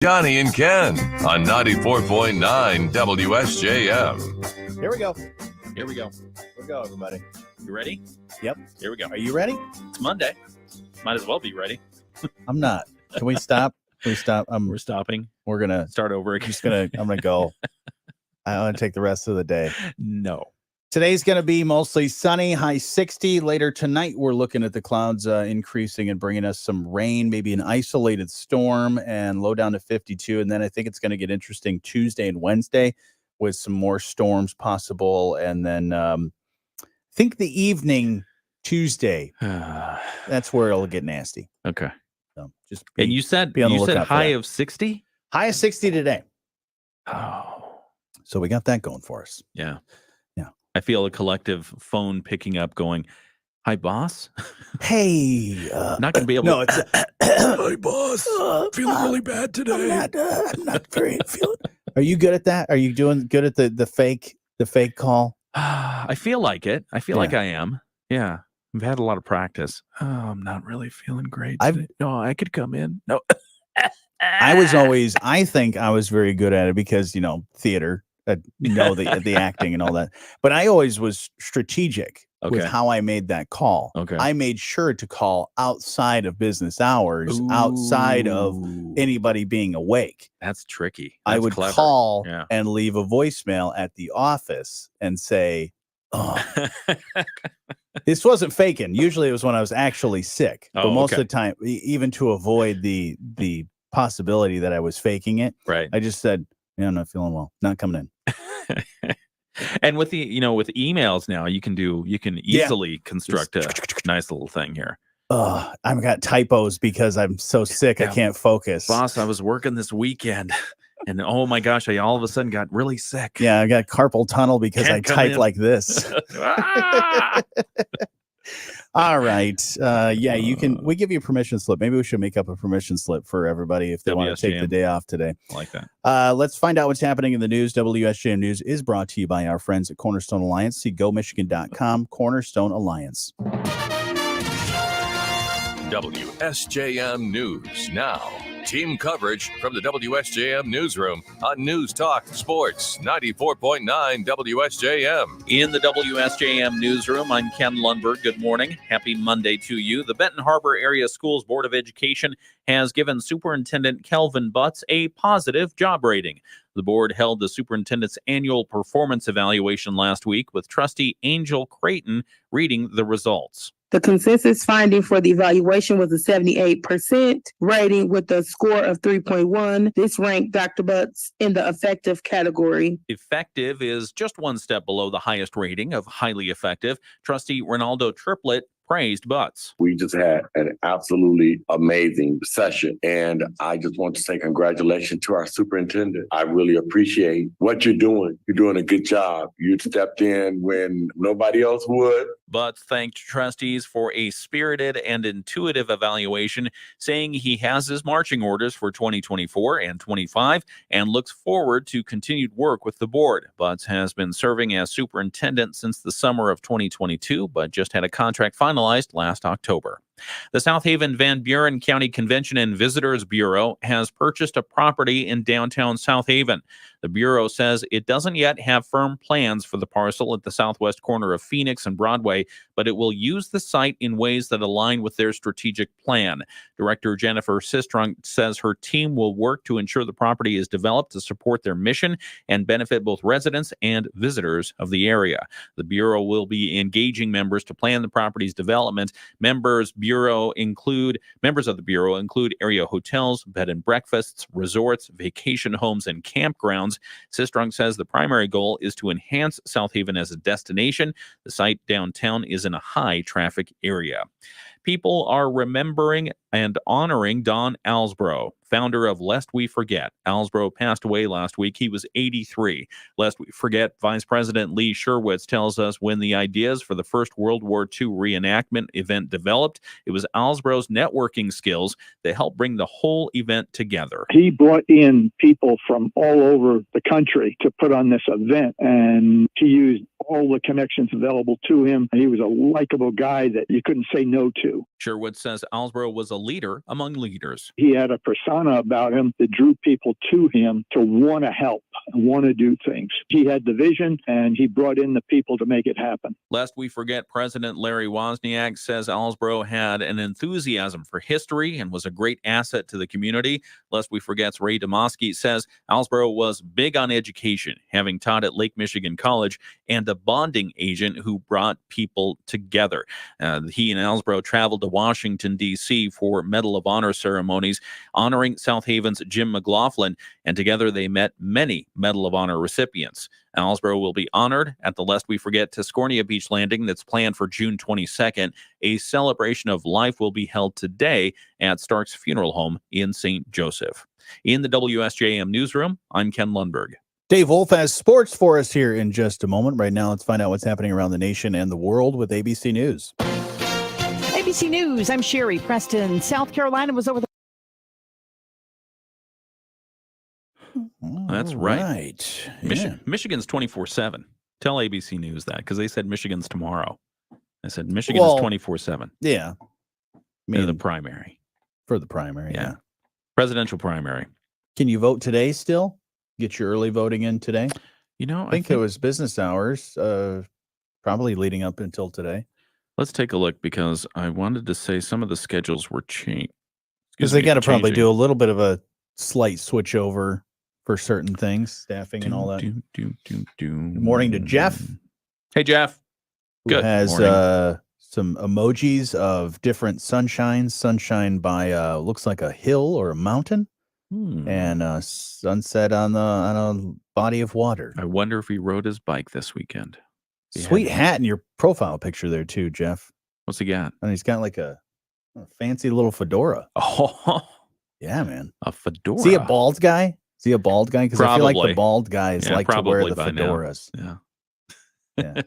Jonny and Ken on 94.9 WSJM. Here we go. Here we go. Here we go, everybody. You ready? Yep. Here we go. Are you ready? It's Monday. Might as well be ready. I'm not. Can we stop? Can we stop? We're stopping. We're going to Start over again. I'm going to go. I want to take the rest of the day. No. Today's going to be mostly sunny, high 60. Later tonight, we're looking at the clouds increasing and bringing us some rain, maybe an isolated storm, and low down to 52. And then I think it's going to get interesting Tuesday and Wednesday with some more storms possible. And then I think the evening Tuesday, that's where it'll get nasty. Okay. So just And you said high of 60? High of 60 today. Oh. So we got that going for us. Yeah. Yeah. I feel a collective phone picking up going, "Hi, boss." Hey. Not going to be able no, to. it's Hi, boss. Feeling really bad today. I'm not very feeling. Are you good at that? Are you doing good at the fake call? I feel like it. I feel like I am. Yeah. I've had a lot of practice. Oh, I'm not really feeling great today. No, I could come in. No. I think I was very good at it because, theater, the acting and all that. But I always was strategic with how I made that call. Okay. I made sure to call outside of business hours, outside of anybody being awake. That's tricky. I would clever. call and leave a voicemail at the office and say, "Oh." This wasn't faking. Usually it was when I was actually sick. But most of the time, even to avoid the possibility that I was faking it, right? I just said, "I'm not feeling well. Not coming in." And with with emails now, you can easily construct a nice little thing here. I've got typos because I'm so sick I can't focus. Boss, I was working this weekend and oh my gosh, I all of a sudden got really sick. Yeah, I got carpal tunnel because I type like this. All right. You can. We give you a permission slip. Maybe we should make up a permission slip for everybody if they want to take the day off today. I like that. Let's find out what's happening in the news. WSJM News is brought to you by our friends at Cornerstone Alliance. See gomichigan.com, Cornerstone Alliance. WSJM News now. Team coverage from the WSJM Newsroom on News Talk Sports 94.9 WSJM. In the WSJM Newsroom, I'm Ken Lundberg. Good morning. Happy Monday to you. The Benton Harbor Area Schools Board of Education has given Superintendent Kelvin Butts a positive job rating. The board held the superintendent's annual performance evaluation last week with trustee Angel Creighton reading the results. The consensus finding for the evaluation was a 78% rating with a score of 3.1. This ranked Dr. Butts in the effective category. Effective is just one step below the highest rating of highly effective. Trustee Ronaldo Triplett praised Butts. We just had an absolutely amazing session, and I just want to say congratulations to our superintendent. I really appreciate what you're doing. You're doing a good job. You stepped in when nobody else would. Butts thanked trustees for a spirited and intuitive evaluation, saying he has his marching orders for 2024 and 25 and looks forward to continued work with the board. Butts has been serving as superintendent since the summer of 2022, but just had a contract finalized last October. The South Haven Van Buren County Convention and Visitors Bureau has purchased a property in downtown South Haven. The Bureau says it doesn't yet have firm plans for the parcel at the southwest corner of Phoenix and Broadway, but it will use the site in ways that align with their strategic plan. Director Jennifer Sistrunk says her team will work to ensure the property is developed to support their mission and benefit both residents and visitors of the area. The Bureau will be engaging members to plan the property's development. Members of the Bureau include area hotels, bed and breakfasts, resorts, vacation homes, and campgrounds. Sistrunk says the primary goal is to enhance South Haven as a destination. The site downtown is in a high traffic area. People are remembering and honoring Don Alsbro, founder of Lest We Forget. Alsbro passed away last week. He was 83. Lest We Forget Vice President Lee Sherwitz tells us when the ideas for the first World War II reenactment event developed, it was Alsbro's networking skills that helped bring the whole event together. He brought in people from all over the country to put on this event, and he used all the connections available to him. And he was a likable guy that you couldn't say no to. Sherwood says Alsbro was a leader among leaders. He had a persona about him that drew people to him to want to help and want to do things. He had the vision, and he brought in the people to make it happen. Lest we forget, President Larry Wozniak says Alsbro had an enthusiasm for history and was a great asset to the community. Lest we forget, Ray Demosky says Alsbro was big on education, having taught at Lake Michigan College, and a bonding agent who brought people together. He and Alsbro traveled to Washington, D.C. for Medal of Honor ceremonies honoring South Haven's Jim McLaughlin, and together they met many Medal of Honor recipients. Alsbro will be honored at the Lest We Forget Tiscornia Beach Landing that's planned for June 22nd. A celebration of life will be held today at Stark's Funeral Home in St. Joseph. In the WSJM newsroom, I'm Ken Lundberg. Dave Wolf has sports for us here in just a moment. Right now, let's find out what's happening around the nation and the world with ABC News. ABC News, I'm Sherry Preston. South Carolina was over the... That's right. Michigan's 24/7. Tell ABC News that, because they said Michigan's tomorrow. I said Michigan is 24/7. Yeah. In the primary. For the primary, yeah. Presidential primary. Can you vote today still? Get your early voting in today? You know, I think it was business hours, probably leading up until today. Let's take a look, because I wanted to say some of the schedules were changed. Because they got to probably do a little bit of a slight switch over for certain things, staffing and all that. Good morning to Jeff. Hey, Jeff. Good has morning. Some emojis of different sunshines. Sunshine by looks like a hill or a mountain, and sunset on a body of water. I wonder if he rode his bike this weekend. Sweet hat in your profile picture there too, Jeff. What's he got? And he's got like a fancy little fedora. Oh, yeah, man. A fedora. Is he a bald guy? Is he a bald guy? Because I feel like the bald guys like to wear the fedoras. Now. Yeah.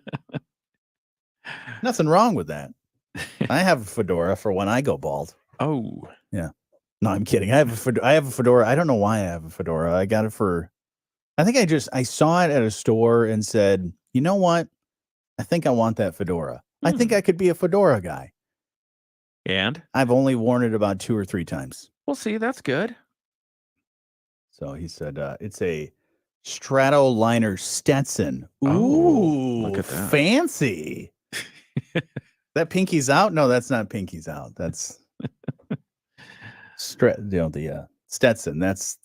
Nothing wrong with that. I have a fedora for when I go bald. Oh. Yeah. No, I'm kidding. I have a fedora. I don't know why I have a fedora. I got it I saw it at a store and said, you know what? I think I want that fedora. I think I could be a fedora guy. And? I've only worn it about 2 or 3 times. Well, see, that's good. So he said, it's a Stratoliner Stetson. Ooh, look at that. Fancy. That Pinky's Out? No, that's not Pinky's Out. That's the Stetson. That's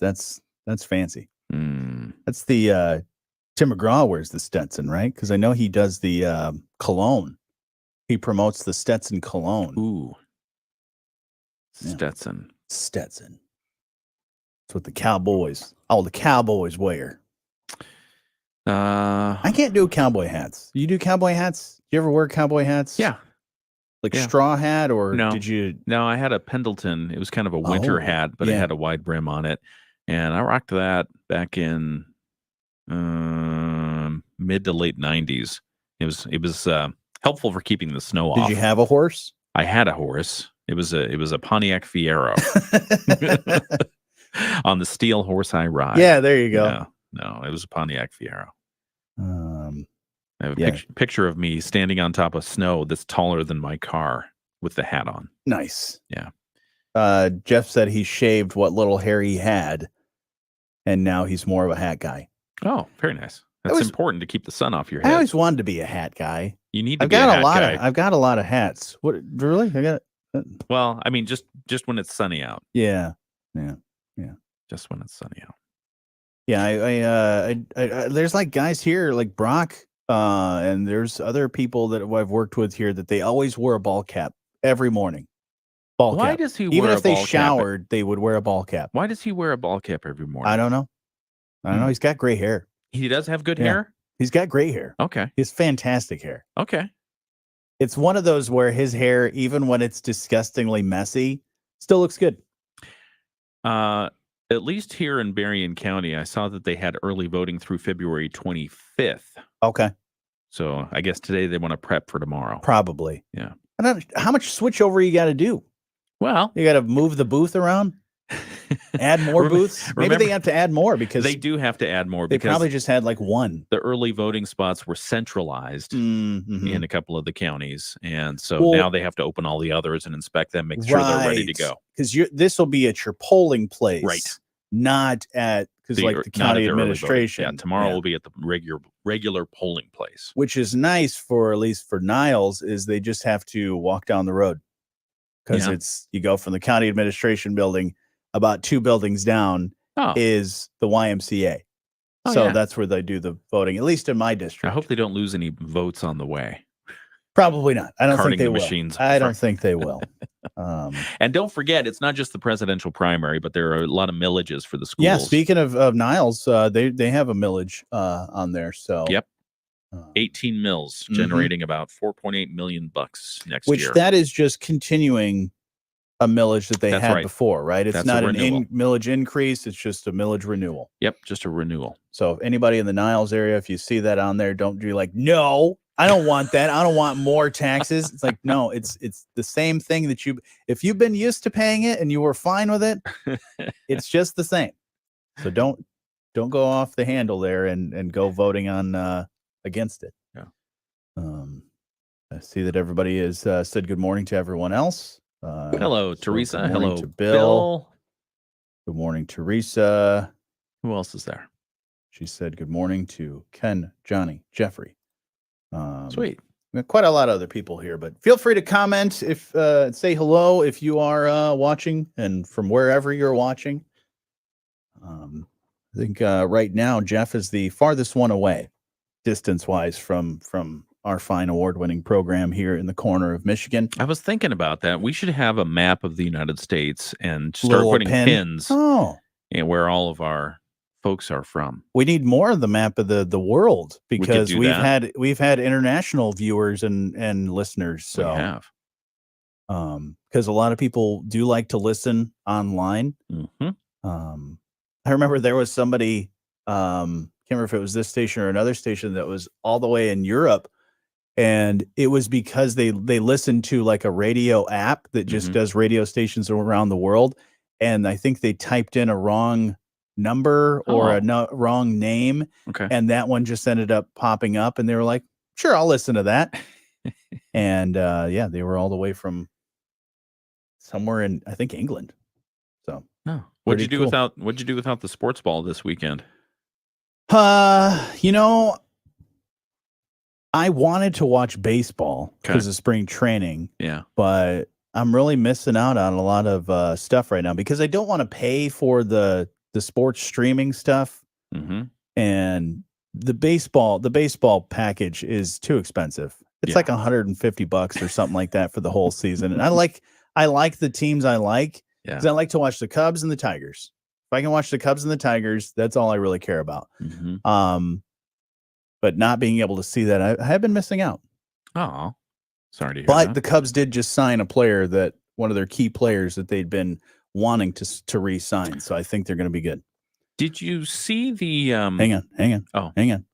fancy. That's the Tim McGraw wears the Stetson, right? Because I know he does the cologne. He promotes the Stetson cologne. Ooh. Stetson. Stetson. That's what the Cowboys wear. I can't do cowboy hats. You do cowboy hats? Do you ever wear cowboy hats? Yeah. Like straw hat, or did you? No, I had a Pendleton. It was kind of a winter hat, but it had a wide brim on it. And I rocked that back in mid to late 90s. It was helpful for keeping the snow off. Did you have a horse? I had a horse. It was a Pontiac Fiero. On the steel horse I ride. Yeah, there you go. No, it was a Pontiac Fiero. I have a picture of me standing on top of snow that's taller than my car with the hat on. Nice. Yeah. Jeff said he shaved what little hair he had, and now he's more of a hat guy. Oh, very nice. That's important to keep the sun off your head. I always wanted to be a hat guy. You need to be a hat guy. I've got a lot of hats. What, really? I got. Well, I mean, just when it's sunny out. Yeah. Just when it's sunny out. Yeah, I there's like guys here like Brock, and there's other people that I've worked with here that they always wear a ball cap every morning. Why does he wear a ball cap? Even if they showered, they would wear a ball cap. Why does he wear a ball cap every morning? I don't know. He's got gray hair. He does have good hair? He's got gray hair. Okay. He has fantastic hair. Okay. It's one of those where his hair, even when it's disgustingly messy, still looks good. At least here in Berrien County, I saw that they had early voting through February 25th. Okay. So I guess today they want to prep for tomorrow. Probably. Yeah. How much switchover you got to do? Well, you got to move the booth around. Add more booths? Maybe they have to add more because they do have to add more they because probably just had like one. the early voting spots were centralized Mm-hmm. in a couple of the counties. And so now they have to open all the others and inspect them, make sure they're ready to go. Because this will be at your polling place. Right. Not at, because like the county administration. Yeah, tomorrow will be at the regular polling place. Which is nice for, at least for Niles, is they just have to walk down the road. Because you go from the county administration building, about 2 buildings down is the YMCA. So that's where they do the voting, at least in my district. I hope they don't lose any votes on the way. Probably not. I don't think they will. Machines I don't think they will. And don't forget, it's not just the presidential primary, but there are a lot of millages for the schools. Yeah, speaking of Niles, they have a millage on there. So 18 mills generating about $4.8 million next year. Which that is just continuing a millage that they had before, right? It's not an millage increase. It's just a millage renewal. Yep, just a renewal. So if anybody in the Niles area, if you see that on there, don't be like, no, I don't want that. I don't want more taxes. It's like, no, it's the same thing that if you've been used to paying it and you were fine with it, it's just the same. So don't go off the handle there and go voting on against it. Yeah. I see that everybody has said good morning to everyone else. Hello, Teresa. Hello, to Bill. Good morning, Teresa. Who else is there? She said good morning to Ken, Johnny, Jeffrey. Sweet. Quite a lot of other people here, but feel free to comment if say hello if you are watching and from wherever you're watching. I think right now Jeff is the farthest one away, distance-wise, from our fine award-winning program here in the corner of Michigan. I was thinking about that. We should have a map of the United States and start putting pins and where all of our folks are from. We need more of the map of the world because we've had international viewers and listeners. So we have. Because a lot of people do like to listen online. Mm-hmm. I remember there was somebody, can't remember if it was this station or another station that was all the way in Europe. And it was because they listened to like a radio app that just does radio stations around the world. And I think they typed in a wrong number or a wrong name. Okay. And that one just ended up popping up. And they were like, sure, I'll listen to that. And they were all the way from somewhere in, I think, England. So what'd you do without the sports ball this weekend? I wanted to watch baseball because of spring training. Yeah. But I'm really missing out on a lot of stuff right now because I don't want to pay for the sports streaming stuff. Mm-hmm. And the baseball package is too expensive. It's like $150 or something like that for the whole season. And I like the teams I like because I like to watch the Cubs and the Tigers. If I can watch the Cubs and the Tigers, that's all I really care about. Mm-hmm. But not being able to see that, I have been missing out. Oh, sorry to hear that. But the Cubs did just sign a player one of their key players that they'd been wanting to re-sign. So I think they're going to be good. Did you see the? Hang on. Oh, hang on.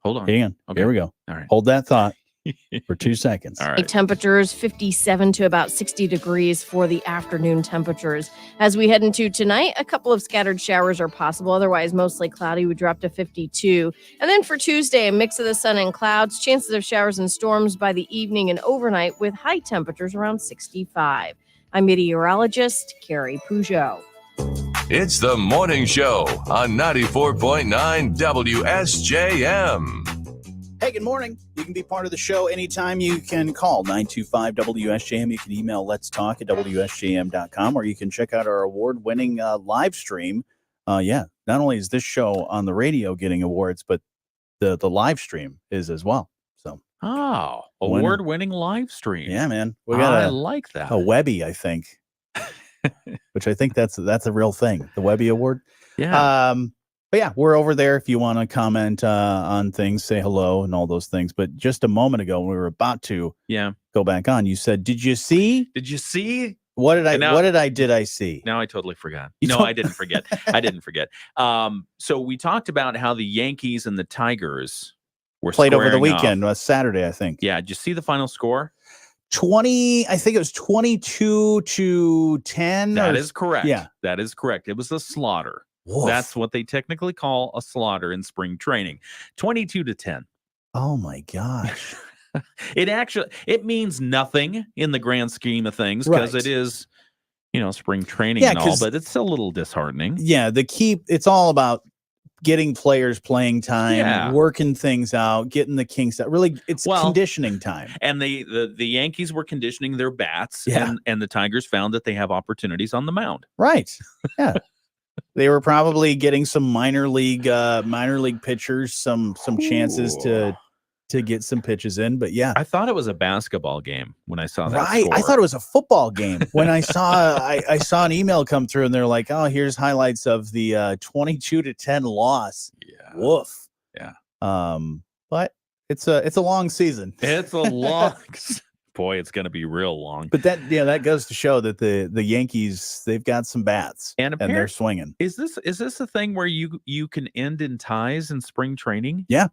Hold on. Hang on. Okay. Here we go. All right. Hold that thought for 2 seconds. All right. Temperatures 57 to about 60 degrees for the afternoon temperatures. As we head into tonight, a couple of scattered showers are possible. Otherwise, mostly cloudy. We drop to 52. And then for Tuesday, a mix of the sun and clouds. Chances of showers and storms by the evening and overnight with high temperatures around 65. I'm meteorologist Carrie Peugeot. It's the morning show on 94.9 WSJM. Hey, good morning. You can be part of the show anytime. You can call 925-WSJM. You can email let's talk at WSJM.com, or you can check out our award-winning live stream. Not only is this show on the radio getting awards, but the live stream is as well. So award-winning live stream. Yeah, man. I like that. A Webby, I think. Which I think that's a real thing. The Webby Award. Yeah. But yeah, we're over there if you want to comment on things, say hello and all those things. But just a moment ago, when we were about to go back on, you said, did you see? What did I see? Now I totally forgot. I didn't forget. I didn't forget. So we talked about how the Yankees and the Tigers were played over the weekend, Saturday, I think. Yeah. Did you see the final score? 20, I think it was 22-10. That is correct. Yeah. That is correct. It was a slaughter. Woof. That's what they technically call a slaughter in spring training. 22-10. Oh my gosh. It means nothing in the grand scheme of things because Right. it is, spring training Yeah, and all, 'cause- but it's a little disheartening. Yeah, it's all about getting players playing time, Yeah. working things out, getting the kinks out. Really, it's conditioning time. And the Yankees were conditioning their bats, Yeah. and the Tigers found that they have opportunities on the mound. Right. Yeah. They were probably getting some minor league pitchers, some chances to get some pitches in. But yeah. I thought it was a basketball game when I saw that Right. score. I thought it was a football game when I saw I saw an email come through and they're like, oh, here's highlights of the 22-10 loss. Yeah. Woof. Yeah. But it's a long season. It's a long boy, it's gonna be real long. But that goes to show that the Yankees, they've got some bats And they're swinging. Is this a thing where you can end in ties in spring training? Yeah.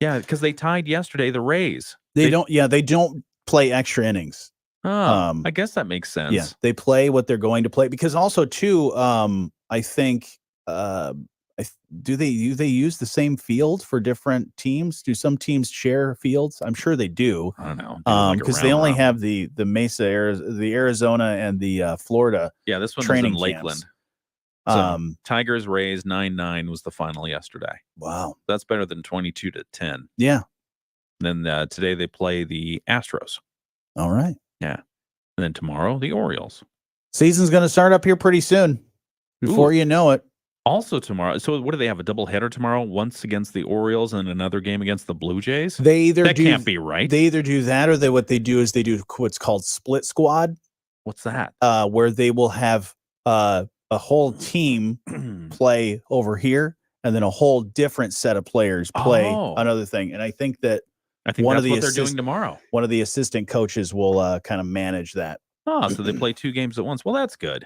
Yeah, because they tied yesterday, the Rays. They don't play extra innings. Oh, I guess that makes sense. Yeah, they play what they're going to play because also too, I think do they use the same field for different teams? Do some teams share fields? I'm sure they do. I don't know. Because they only have the Mesa, the Arizona, and the Florida. Yeah, this one was training in Lakeland. camps. So, Tigers Rays 9-9 was the final yesterday. Wow, that's better than 22-10. Yeah. Then today they play the Astros. All right. Yeah, and then tomorrow the Orioles. Season's going to start up here pretty soon. Before you know it. Also tomorrow. So what do they have? A doubleheader tomorrow? Once against the Orioles and another game against the Blue Jays? That can't be right. They either do that or what they do is they do what's called split squad. What's that? Where they will have a whole team play over here and then a whole different set of players play another thing. And I think that's what they're doing tomorrow. One of the assistant coaches will kind of manage that. Oh, so they play two games at once. Well, that's good.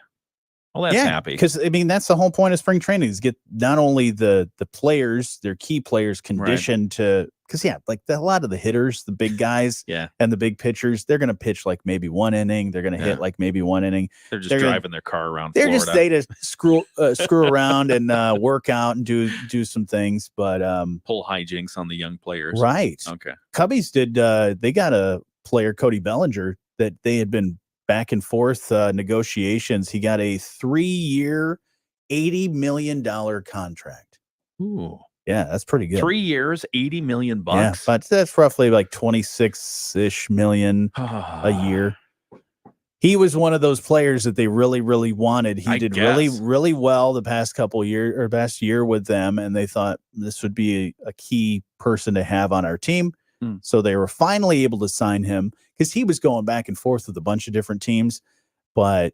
Well, that's happy. Because that's the whole point of spring training is get not only the players, their key players conditioned to, because a lot of the hitters, the big guys, and the big pitchers, they're going to pitch like maybe one inning. They're going to hit like maybe one inning. They're just driving their car around. They're Florida. just they just screw around and work out and do some things, but pull hijinks on the young players. Right. Okay. Cubbies did. They got a player, Cody Bellinger, that they had been back and forth negotiations. He got a 3-year, $80 million contract. Ooh, yeah, that's pretty good. 3 years, $80 million. Yeah, but that's roughly like 26-ish million a year. He was one of those players that they really, really wanted. He did really, really well the past couple years or past year with them, and they thought this would be a key person to have on our team. So they were finally able to sign him because he was going back and forth with a bunch of different teams. But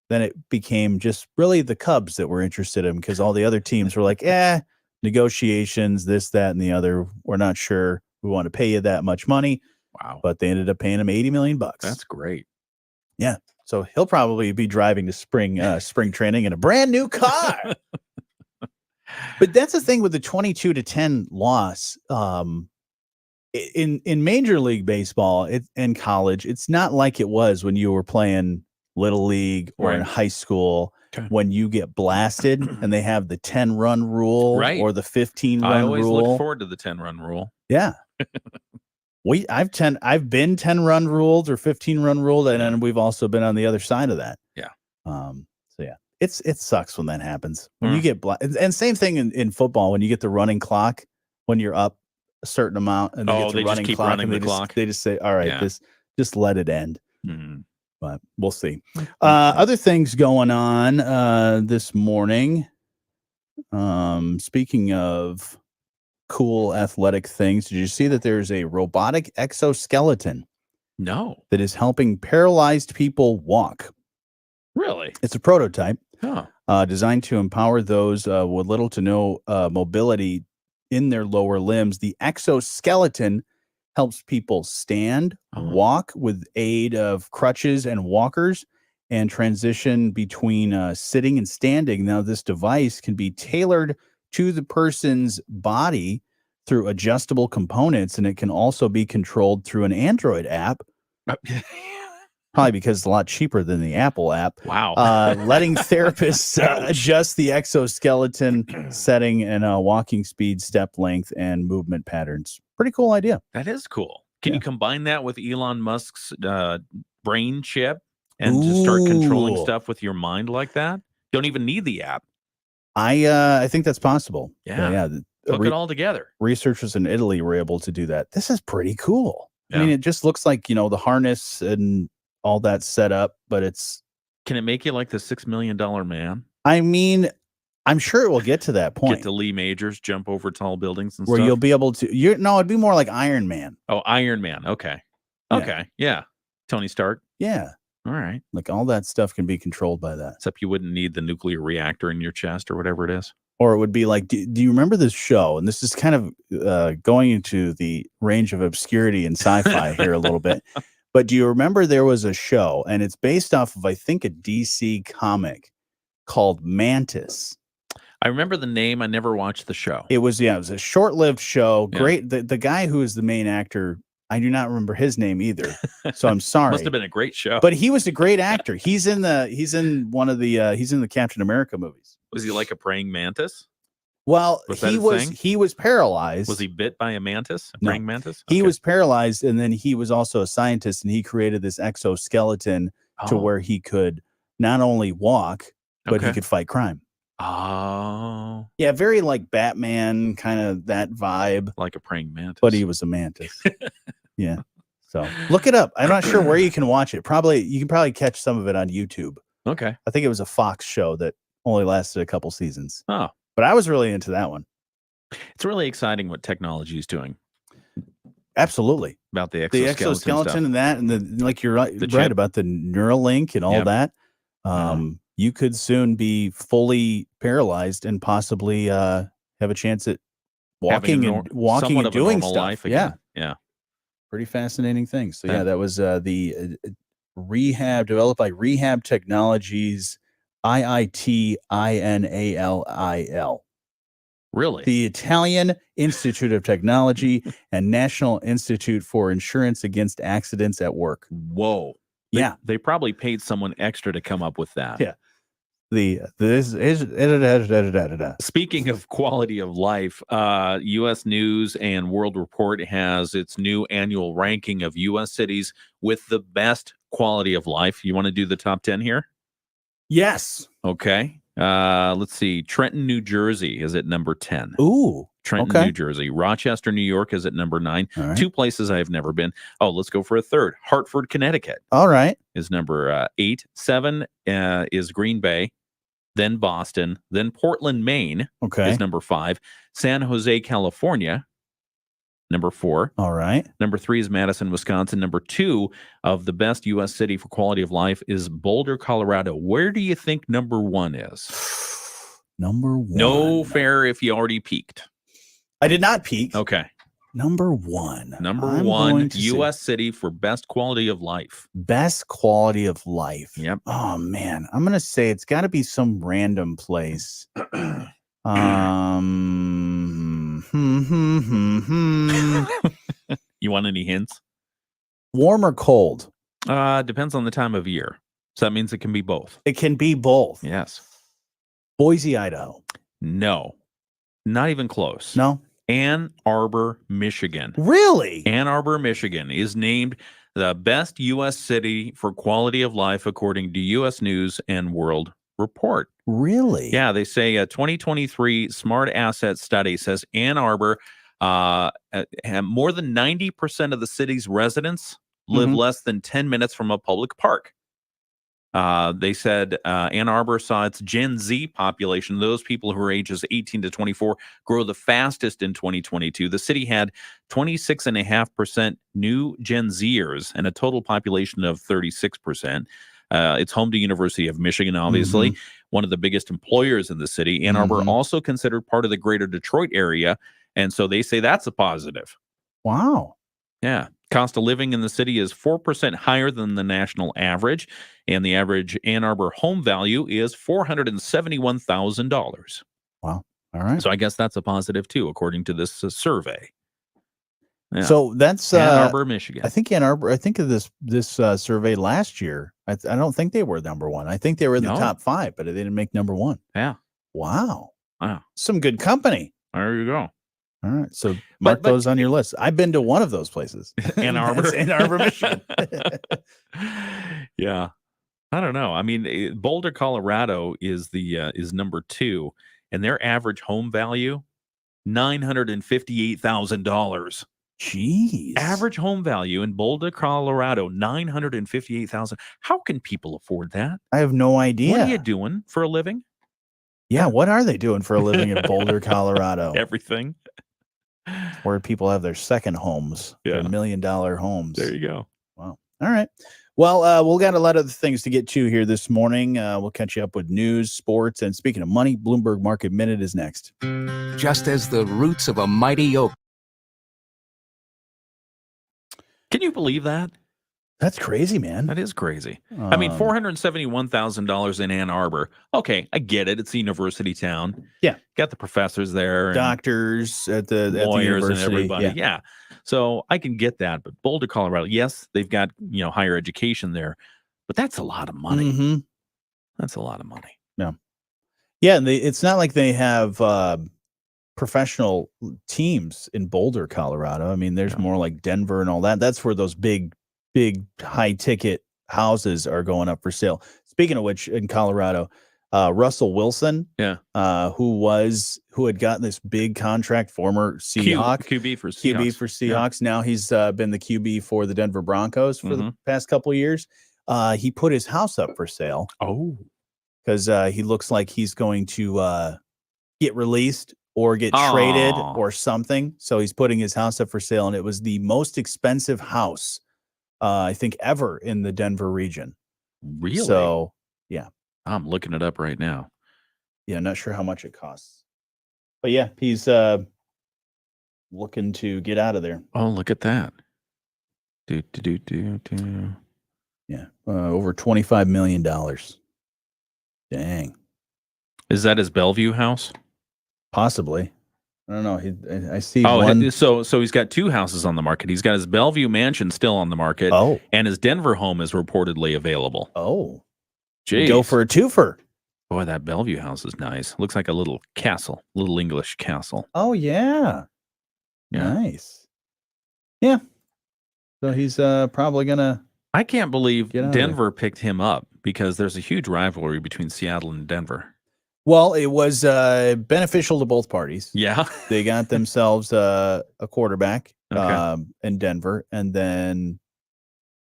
then it became just really the Cubs that were interested in him because all the other teams were like, negotiations, this, that, and the other. We're not sure we want to pay you that much money. Wow. But they ended up paying him $80 million. That's great. Yeah. So he'll probably be driving to spring training in a brand new car. But that's the thing with the 22-10 loss. In Major League Baseball in college, it's not like it was when you were playing Little League or in high school when you get blasted and they have the 10-run rule or the 15-run rule. I always look forward to the 10-run rule. Yeah. I've been 10-run ruled or 15-run ruled, and then we've also been on the other side of that. Yeah. So yeah, it sucks when that happens. When you get and same thing in football when you get the running clock when you're up a certain amount and they just keep running the clock. They just say, all right, just let it end. Mm-hmm. But we'll see. Other things going on this morning. Speaking of cool athletic things, did you see that there's a robotic exoskeleton? No. That is helping paralyzed people walk. Really? It's a prototype designed to empower those with little to no mobility in their lower limbs. The exoskeleton helps people stand, walk with aid of crutches and walkers, and transition between sitting and standing. Now, this device can be tailored to the person's body through adjustable components, and it can also be controlled through an Android app Probably because it's a lot cheaper than the Apple app. Wow. Letting therapists adjust the exoskeleton setting and walking speed, step length, and movement patterns. Pretty cool idea. That is cool. Can Yeah. you combine that with Elon Musk's brain chip and just start controlling Ooh. stuff with your mind like that? Don't even need the app. I think that's possible. Yeah. Hook it all together. Researchers in Italy were able to do that. This is pretty cool. Yeah. I mean, it just looks like, the harness and all that set up, but Can it make you like the $6 million man? I mean, I'm sure it will get to that point Get to Lee Majors, jump over tall buildings and where stuff? you'll be able to, it'd be more like Iron Man. Oh, Iron Man. Okay. Yeah. Okay. Yeah. Tony Stark. Yeah. All right. Like all that stuff can be controlled by that. Except you wouldn't need the nuclear reactor in your chest or whatever it is. Or it would be like, do you remember this show? And this is kind of going into the range of obscurity and sci-fi here a little bit. But do you remember there was a show, and it's based off of, I think, a DC comic called Mantis. I remember the name. I never watched the show. It was a short-lived show. Yeah. Great. The guy who is the main actor, I do not remember his name either. So I'm sorry. Must have been a great show. But he was a great actor. He's in the Captain America movies. Was he like a praying mantis? Well, Was that he his was thing? he was paralyzed. Was he bit by a mantis? A No. praying mantis? He Okay. was paralyzed, and then he was also a scientist, and he created this exoskeleton to Oh. where he could not only walk, but he Okay. could fight crime. Oh, Yeah, very like Batman, kind of that vibe, like a praying mantis. but he was a mantis. Yeah. So look it up. I'm not sure where you can watch it. You can probably catch some of it on YouTube. Okay. I think it was a Fox show that only lasted a couple seasons. Oh, But I was really into that one. it's really exciting what technology is doing Absolutely. about the The exoskeleton, exoskeleton stuff. and that, and the like you're right, The right chip. about the Neuralink and all Yep. that. Yeah. You could soon be fully paralyzed and possibly have a chance at walking Having and somewhat of a doing normal stuff. life Yeah, again. Yeah. pretty fascinating things. So Yeah. yeah, that was the rehab developed by Rehab Technologies, IITINALIL. Really? The Italian Institute of Technology and National Institute for Insurance Against Accidents at Work. Whoa. Yeah. They probably paid someone extra to come up with that. Yeah. Speaking of quality of life, U.S. News and World Report has its new annual ranking of U.S. cities with the best quality of life. You want to do the top 10 here? Yes. Okay. Let's see. Trenton, New Jersey is at number 10. Ooh. Trenton, okay. New Jersey. Rochester, New York is at number 9. All right. Two places I have never been. Oh, let's go for a third. Hartford, Connecticut All right. is number 8. 7 is Green Bay, then Boston, then Portland, Maine Okay. is number 5. San Jose, California, number 4. All right. Number 3 is Madison, Wisconsin. Number 2 of the best U.S. city for quality of life is Boulder, Colorado. Where do you think number 1 is? Number 1. No fair if you already peaked. I did not peak. Okay. Number 1. Number I'm 1 going to say U.S. city for best quality of life. best quality of life. Yep. Oh man, I'm gonna say it's got to be some random place. You want any hints? Warm or cold? Depends on the time of year. So that means it can be both. It can be both. Yes. Boise, Idaho. No. Not even close. No. Ann Arbor, Michigan. Really? Ann Arbor, Michigan is named the best U.S. city for quality of life according to U.S. News and World Report. Really? Yeah, they say a 2023 Smart Asset study says Ann Arbor, more than 90% of the city's residents live Mhm. less than 10 minutes from a public park. They said Ann Arbor saw its Gen Z population, those people who are ages 18 to 24, grow the fastest in 2022. The city had 26.5% new Gen Zers and a total population of 36%. It's home to University of Michigan, obviously, one of the biggest employers in the city. Ann Arbor also considered part of the greater Detroit area, and so they say that's a positive. Wow. Yeah. Cost of living in the city is 4% higher than the national average, and the average Ann Arbor home value is $471,000. Wow. All right. So I guess that's a positive too, according to this survey. Yeah. So that's Ann Arbor, Michigan. I think Ann Arbor. I think of this survey last year. I don't think they were number one. I think they were in the top 5, but they didn't make number one. Yeah. Wow. Wow. Some good company. There you go. All right. So mark those on your list. I've been to one of those places. Ann Arbor. Ann Arbor, Michigan. Yeah. I don't know. I mean, Boulder, Colorado is number 2, and their average home value $958,000. Jeez. Average home value in Boulder, Colorado, $958,000. How can people afford that? I have no idea. What are you doing for a living? Yeah, what are they doing for a living in Boulder, Colorado? Everything. Where people have their second homes, their $1 million homes. There you go. Wow. All right. Well, we've got a lot of things to get to here this morning. We'll catch you up with news, sports, and speaking of money, Bloomberg Market Minute is next. Just as the roots of a mighty oak. Can you believe that? That's crazy, man. That is crazy. I mean, $471,000 in Ann Arbor. Okay, I get it. It's a university town. Yeah. Got the professors there. And doctors at the lawyers university. and everybody. Yeah. So I can get that. But Boulder, Colorado, yes, they've got, higher education there. But that's a lot of money. Mm-hmm. That's a lot of money. Yeah. Yeah, and it's not like they have professional teams in Boulder, Colorado. I mean, there's more like Denver and all that. That's where those big high ticket houses are going up for sale. Speaking of which, in Colorado, Russell Wilson, who had gotten this big contract, former Seahawk QB for Seahawks. Now he's been the QB for the Denver Broncos for the past couple of years. He put his house up for sale. Oh, because he looks like he's going to get released or get traded or something. So he's putting his house up for sale, and it was the most expensive house I think ever in the Denver region. Really? So, yeah. I'm looking it up right now. Yeah, not sure how much it costs. But yeah, he's looking to get out of there. Oh, look at that. Yeah. Over $25 million. Dang. Is that his Bellevue house? Possibly. I don't know. I see one. So he's got 2 houses on the market. He's got his Bellevue mansion still on the market. Oh. And his Denver home is reportedly available. Oh. Jeez. Go for a twofer. Boy, that Bellevue house is nice. Looks like a little castle, little English castle. Oh, yeah. Nice. Yeah. So he's probably going to. I can't believe Denver picked him up because there's a huge rivalry between Seattle and Denver. Well, it was beneficial to both parties. Yeah. They got themselves a quarterback in Denver, and then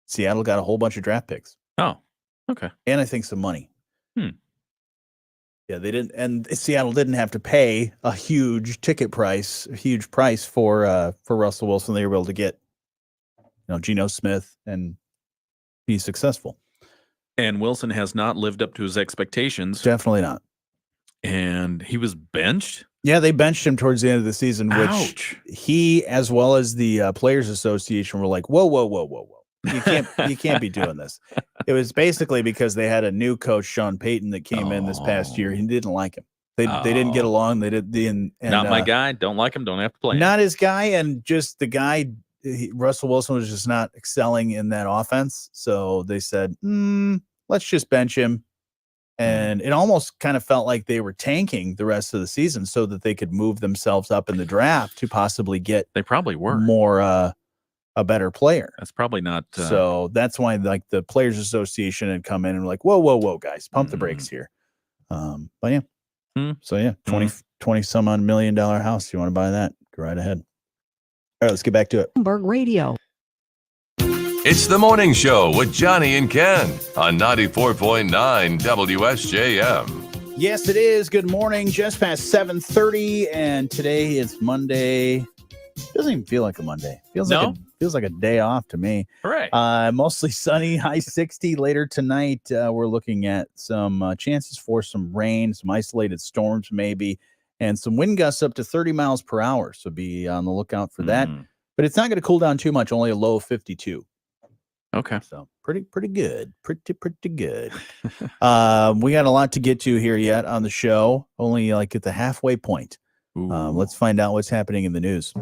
Seattle got a whole bunch of draft picks. Oh, okay. And I think some money. Yeah, they didn't, and Seattle didn't have to pay a huge price for Russell Wilson. They were able to get, Geno Smith and be successful. And Wilson has not lived up to his expectations. Definitely not. And he was benched? Yeah, they benched him towards the end of the season, which he, as well as the Players Association, were like, whoa. You can't be doing this. It was basically because they had a new coach, Sean Payton, that came in this past year. He didn't like him. They didn't get along. They did not my guy. Don't like him. Don't have to play him. Not his guy, and just the guy. Russell Wilson was just not excelling in that offense. So they said, let's just bench him. And it almost kind of felt like they were tanking the rest of the season so that they could move themselves up in the draft to possibly get. They probably were more a better player. That's probably not. So that's why like the Players Association had come in and like, whoa, guys, pump the brakes here. But yeah. So yeah, 20 some odd $1 million house. You want to buy that? Go right ahead. All right, let's get back to it. Bloomberg Radio. It's the morning show with Jonny and Ken on 94.9 WSJM. Yes, it is. Good morning. Just past 7:30, and today is Monday. Doesn't even feel like a Monday. Feels like a day off to me. Right. Mostly sunny, high 60 later tonight. We're looking at some chances for some rain, some isolated storms maybe, and some wind gusts up to 30 miles per hour. So be on the lookout for that. But it's not going to cool down too much. Only a low of 52. Okay. So pretty good. Pretty good. We got a lot to get to here yet on the show. Only like at the halfway point. Let's find out what's happening in the news.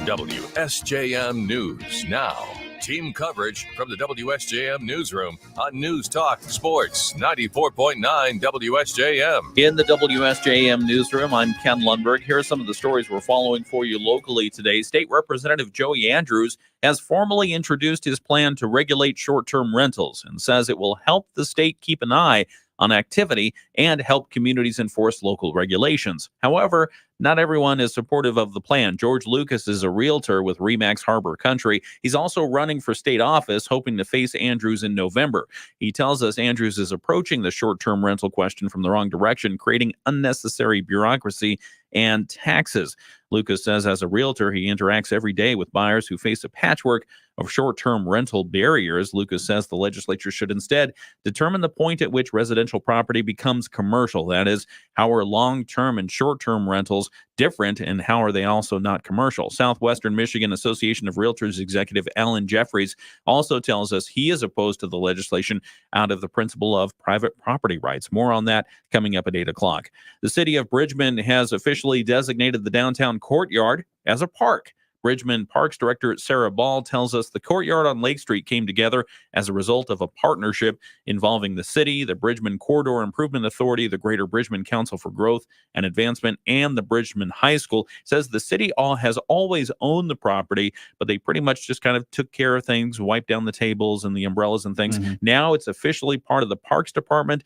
WSJM News Now. Team coverage from the WSJM Newsroom on News Talk Sports 94.9 WSJM. In the WSJM Newsroom, I'm Ken Lundberg. Here are some of the stories we're following for you locally today. State Representative Joey Andrews has formally introduced his plan to regulate short-term rentals and says it will help the state keep an eye on activity and help communities enforce local regulations. However, not everyone is supportive of the plan. George Lucas is a realtor with Remax Harbor Country. He's also running for state office, hoping to face Andrews in November. He tells us Andrews is approaching the short-term rental question from the wrong direction, creating unnecessary bureaucracy and taxes. Lucas says as a realtor, he interacts every day with buyers who face a patchwork of short-term rental barriers. Lucas says the legislature should instead determine the point at which residential property becomes commercial. That is, how are long-term and short-term rentals different, and how are they also not commercial? Southwestern Michigan Association of Realtors executive Alan Jeffries also tells us he is opposed to the legislation out of the principle of private property rights. More on that coming up at 8 o'clock. The city of Bridgman has officially designated the downtown courtyard as a park. Bridgman Parks Director Sarah Ball tells us the courtyard on Lake Street came together as a result of a partnership involving the city, the Bridgman Corridor Improvement Authority, the Greater Bridgman Council for Growth and Advancement, and the Bridgman High School. Says the city has always owned the property, but they pretty much just kind of took care of things, wiped down the tables and the umbrellas and things. Now it's officially part of the Parks Department.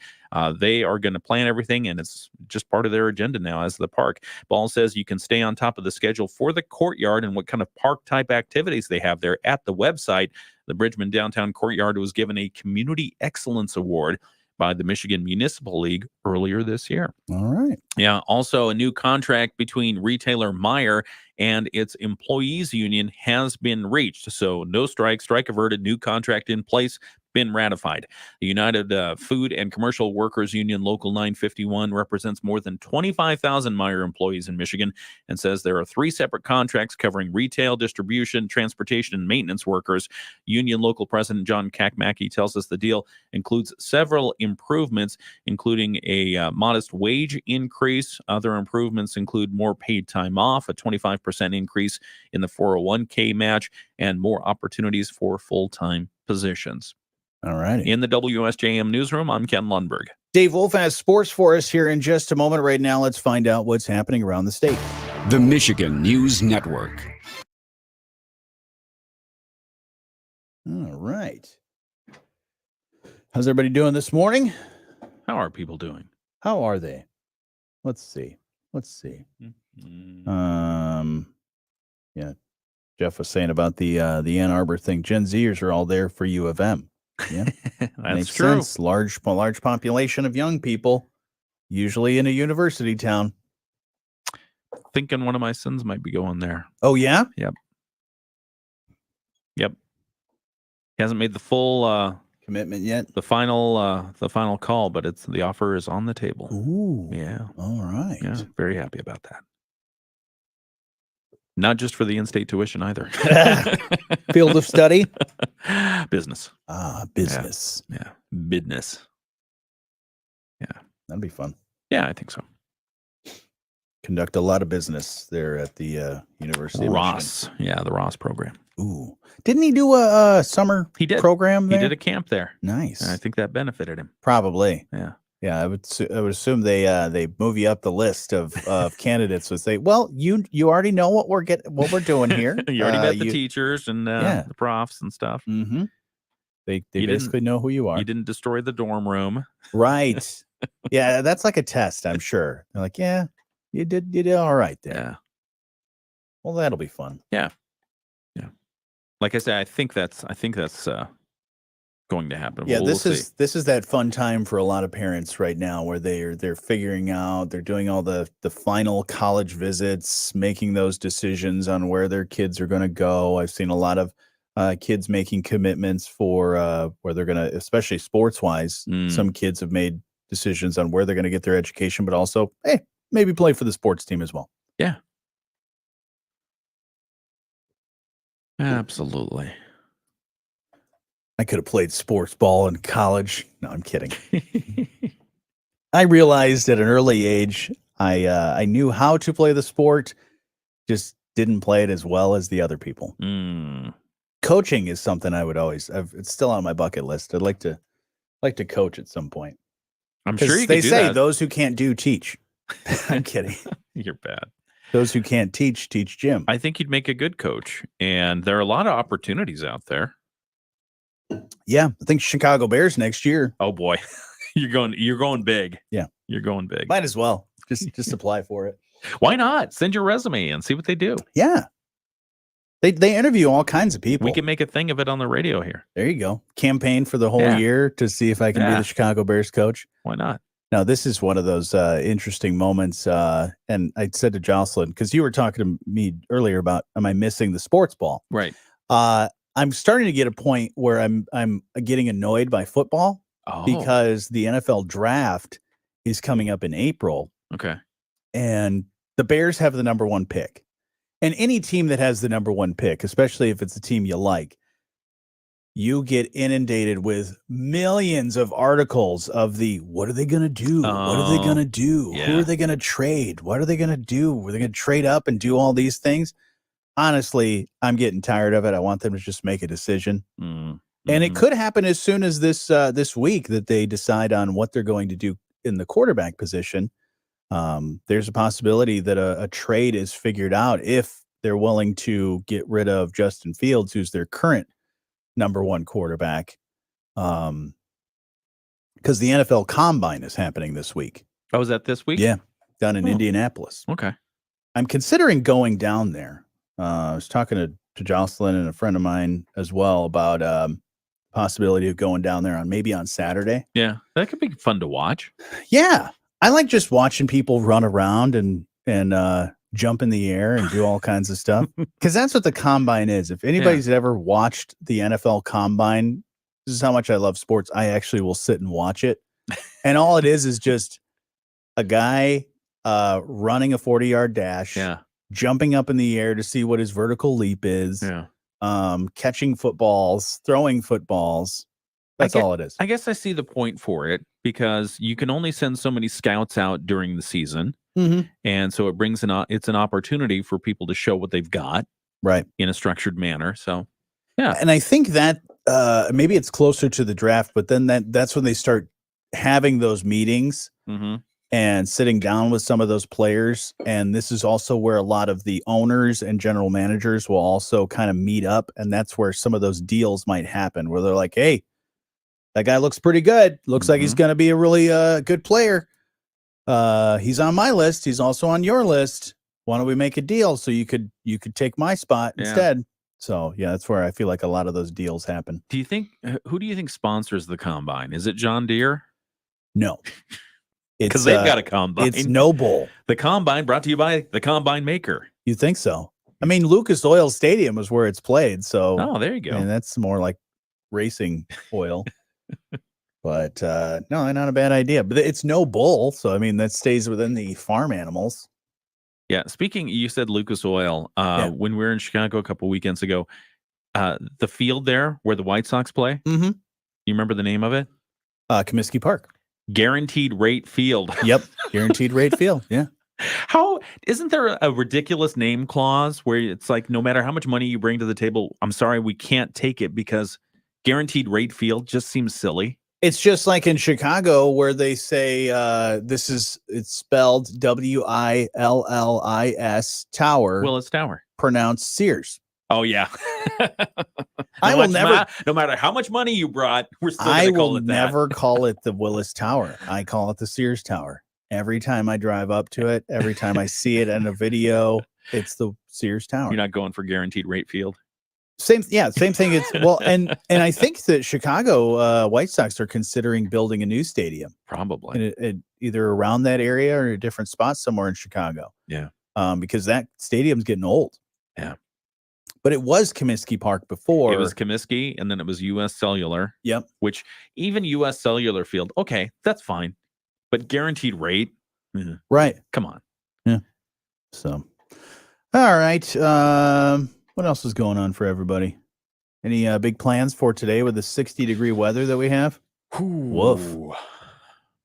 They are going to plan everything, and it's just part of their agenda now as the park. Ball says you can stay on top of the schedule for the courtyard and what kind of park-type activities they have there at the website. The Bridgman Downtown Courtyard was given a Community Excellence Award by the Michigan Municipal League earlier this year. All right. Yeah. Also, a new contract between retailer Meijer and its employees union has been reached. So no strike averted, new contract in place, been ratified. The United Food and Commercial Workers Union Local 951 represents more than 25,000 Meijer employees in Michigan and says there are 3 separate contracts covering retail, distribution, transportation, and maintenance workers. Union Local President John Kakmacki tells us the deal includes several improvements, including a modest wage increase. Other improvements include more paid time off, a 25% increase in the 401k match, and more opportunities for full-time positions. All righty. In the WSJM Newsroom, I'm Ken Lundberg. Dave Wolf has sports for us here in just a moment. Right now, let's find out what's happening around the state. The Michigan News Network. All right. How's everybody doing this morning? How are people doing? How are they? Let's see. Yeah. Jeff was saying about the Ann Arbor thing. Gen Zers are all there for U of M. Yeah, that's makes true. sense. Large population of young people, usually in a university town. Thinking one of my sons might be going there. Oh yeah. Yep. He hasn't made the full commitment yet. The final call, but the offer is on the table. Ooh. Yeah. All right. Yeah. Very happy about that. Not just for the in-state tuition either. Field of study? Business. Business. Yeah. Business. Yeah. That'd be fun. Yeah, I think so. Conduct a lot of business there at the University of Ross. Michigan. Yeah, the Ross program. Ooh. Didn't he do a summer program there? He did a camp there. Nice. And I think that benefited him. Probably. Yeah. Yeah, I would assume they move you up the list of candidates and say, well, you already know what we're doing here. You already met the teachers and the profs and stuff. Mm-hmm. They basically know who you are. You didn't destroy the dorm room. Right. Yeah, that's like a test, I'm sure. They're like, yeah, you did all right there. Yeah. Well, that'll be fun. Yeah. Yeah. Like I said, I think that's going to happen. Yeah, this is that fun time for a lot of parents right now where they're figuring out, they're doing all the final college visits, making those decisions on where their kids are going to go. I've seen a lot of kids making commitments for where they're going to, especially sports wise. Some kids have made decisions on where they're going to get their education, but also, hey, maybe play for the sports team as well. Yeah. Absolutely. I could have played sports ball in college. No, I'm kidding. I realized at an early age, I knew how to play the sport, just didn't play it as well as the other people. Coaching is something I would always. It's still on my bucket list. I'd like to coach at some point. I'm sure you they could do say that. those who can't do teach. I'm kidding. You're bad. Those who can't teach Jim. I think you'd make a good coach, and there are a lot of opportunities out there. Yeah, I think Chicago Bears next year. Oh boy, you're going big. Yeah, you're going big. Might as well just apply for it. Why not? Send your resume and see what they do. Yeah, they interview all kinds of people. We can make a thing of it on the radio here. There you go. Campaign for the whole year to see if I can be the Chicago Bears coach. Why not? Now, this is one of those interesting moments. And I said to Jocelyn, because you were talking to me earlier about, am I missing the sports ball? Right. I'm starting to get a point where I'm getting annoyed by football because the NFL draft is coming up in April. Okay. And the Bears have the number 1 pick. And any team that has the number 1 pick, especially if it's a team you like, you get inundated with millions of articles of what are they going to do? What are they going to do? Yeah. Who are they going to trade? What are they going to do? Are they going to trade up and do all these things? Honestly, I'm getting tired of it. I want them to just make a decision. Mm-hmm. And it could happen as soon as this week that they decide on what they're going to do in the quarterback position. There's a possibility that a trade is figured out if they're willing to get rid of Justin Fields, who's their current number 1 quarterback. Because the NFL Combine is happening this week. Oh, is that this week? Yeah, down in Indianapolis. Okay. I'm considering going down there. I was talking to Jocelyn and a friend of mine as well about possibility of going down there on Saturday. Yeah, that could be fun to watch. Yeah, I like just watching people run around and jump in the air and do all kinds of stuff, because that's what the Combine is. If anybody's ever watched the NFL Combine, this is how much I love sports. I actually will sit and watch it, and all it is just a guy running a 40-yard dash. Yeah. Jumping up in the air to see what his vertical leap is, catching footballs, throwing footballs. That's all it is. I guess I see the point for it, because you can only send so many scouts out during the season. Mm-hmm. And so it brings it's an opportunity for people to show what they've got in a structured manner. So, yeah. And I think that maybe it's closer to the draft, but then that's when they start having those meetings. Mm-hmm. And sitting down with some of those players. And this is also where a lot of the owners and general managers will also kind of meet up. And that's where some of those deals might happen, where they're like, hey, that guy looks pretty good. Looks like he's going to be a really good player. He's on my list. He's also on your list. Why don't we make a deal so you could take my spot instead? So, yeah, that's where I feel like a lot of those deals happen. Who do you think sponsors the Combine? Is it John Deere? No. Because they've got a Combine. It's Noble. The Combine brought to you by the Combine maker. You think so? I mean, Lucas Oil Stadium is where it's played. So, there you go. And that's more like racing oil. But no, not a bad idea. But it's no bull. So, I mean, that stays within the farm animals. Yeah. Speaking, you said Lucas Oil. When we were in Chicago a couple weekends ago, the field there where the White Sox play, you remember the name of it? Comiskey Park. Guaranteed Rate Field. Yep. Guaranteed Rate Field. Yeah. How isn't there a ridiculous name clause where it's like, no matter how much money you bring to the table, I'm sorry, we can't take it because Guaranteed Rate Field just seems silly. It's just like in Chicago where they say it's spelled Willis Tower. Willis Tower. Pronounced Sears. Oh, yeah. No matter how much money you brought, we're still I going to call will it that. never call it the Willis Tower. I call it the Sears Tower. Every time I drive up to it, every time I see it in a video, it's the Sears Tower. You're not going for Guaranteed Rate Field? Same thing. It's and I think that Chicago White Sox are considering building a new stadium, probably either around that area or a different spot somewhere in Chicago. Yeah, because that stadium's getting old. Yeah, but it was Comiskey Park before. It was Comiskey, and then it was U.S. Cellular. Yep. Which even U.S. Cellular Field, okay, that's fine, but Guaranteed Rate, right? Come on. Yeah. So, all right. What else is going on for everybody? Any big plans for today with the 60-degree weather that we have? Woof.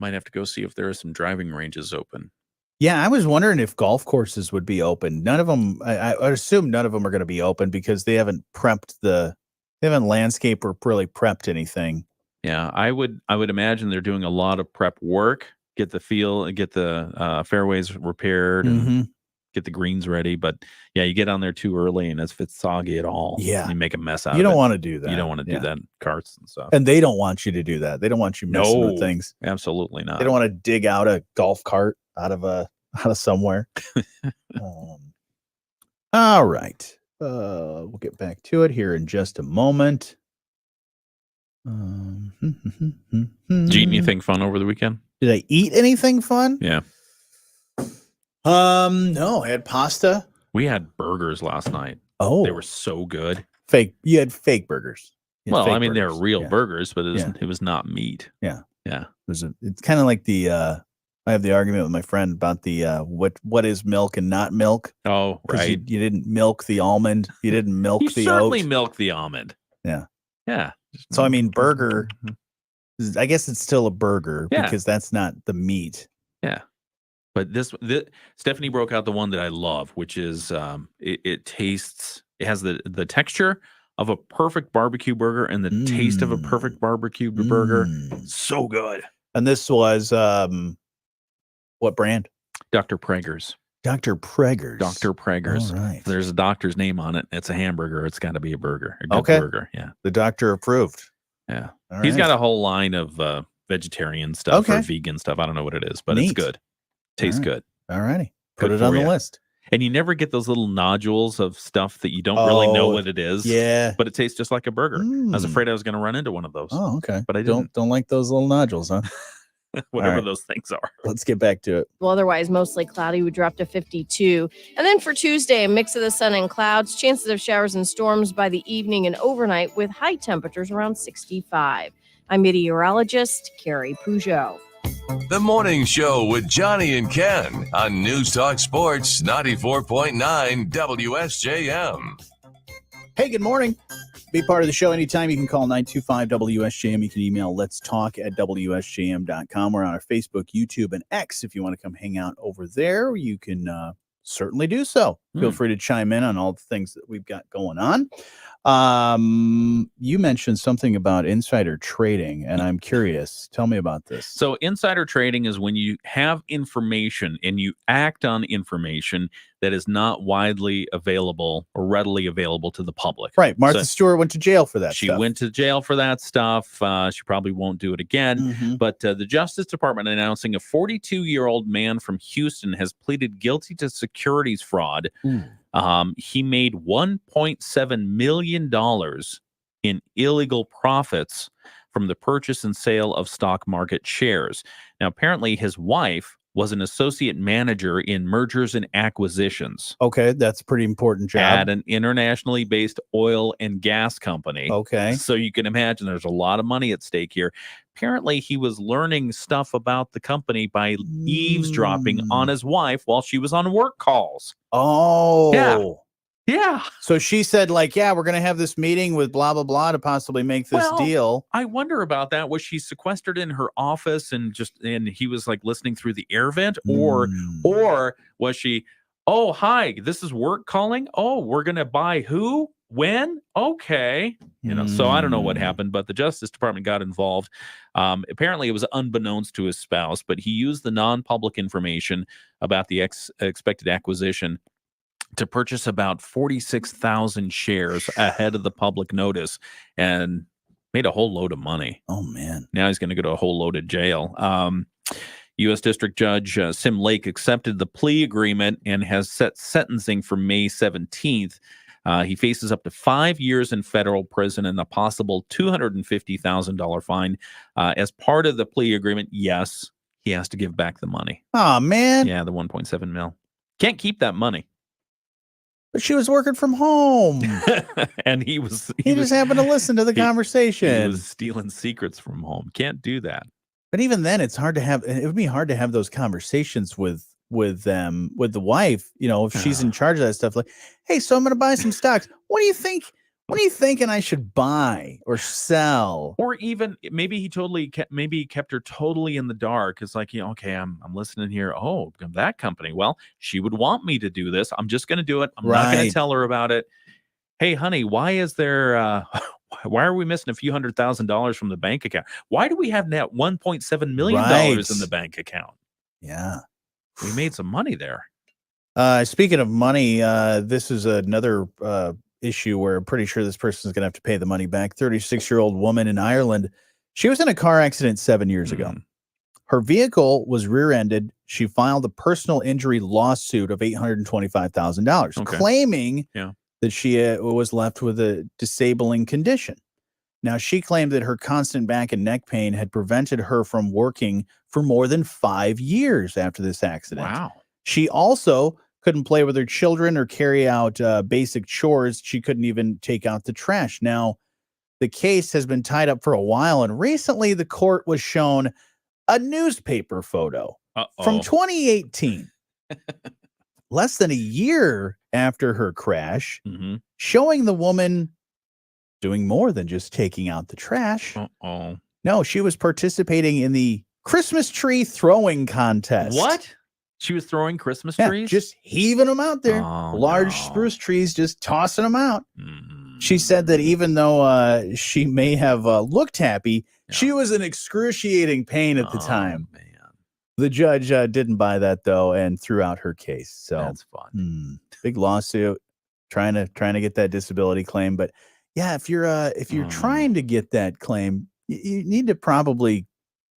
Might have to go see if there are some driving ranges open. Yeah, I was wondering if golf courses would be open. None of them. I would assume none of them are going to be open because they haven't landscaped or really prepped anything. Yeah, I would imagine they're doing a lot of prep work, get the fairways repaired and get the greens ready. But yeah, you get on there too early, and if it's soggy at all, you make a mess out of it. You don't want to do that. You don't want to do that in carts and stuff. And they don't want you to do that. They don't want you messing with things. Absolutely not. They don't want to dig out a golf cart out of somewhere. All right. We'll get back to it here in just a moment. Did you eat anything fun over the weekend? Did I eat anything fun? Yeah. No, I had pasta. We had burgers last night. Oh, they were so good. Fake. You had fake burgers. Well, I mean, they're real burgers, but it was not meat. Yeah. Yeah. It's kind of like I have the argument with my friend about the what is milk and not milk. Oh, right. You didn't milk the almond. You didn't milk the certainly oat. milk the almond. Yeah. Yeah. So I mean, burger. I guess it's still a burger because that's not the meat. Yeah. But this Stephanie broke out the one that I love, which is it has the texture of a perfect barbecue burger and the taste of a perfect barbecue burger. So good. And this was what brand? Dr. Prager's. Dr. Prager's. Dr. Prager's. All right. There's a doctor's name on it. It's a hamburger. It's got to be a burger. A good burger. Yeah. The doctor approved. Yeah. All He's right. got a whole line of vegetarian stuff or vegan stuff. I don't know what it is, but it's good. Tastes good. All righty. Put Good it on for the ya. list. And you never get those little nodules of stuff that you don't really know what it is. Yeah. But it tastes just like a burger. I was afraid I was going to run into one of those. Oh, okay. But I didn't. Don't like those little nodules, huh? Whatever those things are. Let's get back to it. Well, otherwise mostly cloudy. We drop to 52. And then for Tuesday, a mix of the sun and clouds, chances of showers and storms by the evening and overnight with high temperatures around 65. I'm meteorologist Carrie Peugeot. The Morning Show with Jonny and Ken on News Talk Sports 94.9 WSJM. Hey, good morning. Be part of the show anytime. You can call 925-WSJM. You can email letstalk@WSJM.com. We're on our Facebook, YouTube, and X. If you want to come hang out over there, you can certainly do so. Feel free to chime in on all the things that we've got going on. You mentioned something about insider trading, and I'm curious. Tell me about this. So insider trading is when you have information and you act on information that is not widely available or readily available to the public. Right. Martha Stewart went to jail for that. She went to jail for that stuff. She probably won't do it again. But the Justice Department announcing a 42-year-old man from Houston has pleaded guilty to securities fraud. He made $1.7 million in illegal profits from the purchase and sale of stock market shares. Now, apparently his wife was an associate manager in mergers and acquisitions. Okay, that's a pretty important job. At an internationally based oil and gas company. Okay. So you can imagine there's a lot of money at stake here. Apparently, he was learning stuff about the company by eavesdropping on his wife while she was on work calls. Oh. Yeah. So she said, like, yeah, we're going to have this meeting with blah, blah, blah to possibly make this deal. I wonder about that. Was she sequestered in her office and he was like listening through the air vent? Or was she, oh, hi, this is work calling? Oh, we're going to buy who? When? Okay. So I don't know what happened, but the Justice Department got involved. Apparently it was unbeknownst to his spouse, but he used the non-public information about the expected acquisition to purchase about 46,000 shares ahead of the public notice and made a whole load of money. Oh, man. Now he's going to go to a whole load of jail. U.S. District Judge Sim Lake accepted the plea agreement and has set sentencing for May 17th. He faces up to 5 years in federal prison and a possible $250,000 fine. As part of the plea agreement, yes, he has to give back the money. Oh, man. Yeah, the 1.7 mil. Can't keep that money. But she was working from home. And he just happened to listen to the conversation. He was stealing secrets from home. Can't do that. But even then, it would be hard to have those conversations with the wife, if she's in charge of that stuff. Like, hey, so I'm going to buy some stocks. What do you think? What are you thinking I should buy or sell? Or even maybe he kept her totally in the dark. It's like, okay, I'm listening here. Oh, that company. Well, she would want me to do this. I'm just going to do it. I'm not going to tell her about it. Hey, honey, why is there? Why are we missing a few $100,000 from the bank account? Why do we have net $1.7 million in the bank account? Yeah, we made some money there. Speaking of money, this is another issue where I'm pretty sure this person is going to have to pay the money back. 36-year-old woman in Ireland. She was in a car accident 7 years ago. Her vehicle was rear-ended. She filed a personal injury lawsuit of $825,000, claiming that she was left with a disabling condition. Now, she claimed that her constant back and neck pain had prevented her from working for more than 5 years after this accident. Wow. She also couldn't play with her children or carry out basic chores. She couldn't even take out the trash. Now, the case has been tied up for a while, and recently the court was shown a newspaper photo from 2018, less than a year after her crash, showing the woman doing more than just taking out the trash. No, she was participating in the Christmas tree throwing contest. What? She was throwing Christmas trees? Just heaving them out there. Large spruce trees, just tossing them out. She said that even though she may have looked happy, she was in excruciating pain at the time. Man. The judge didn't buy that, though, and threw out her case. So that's fun. Big lawsuit, trying to get that disability claim. But yeah, if you're trying to get that claim, you need to probably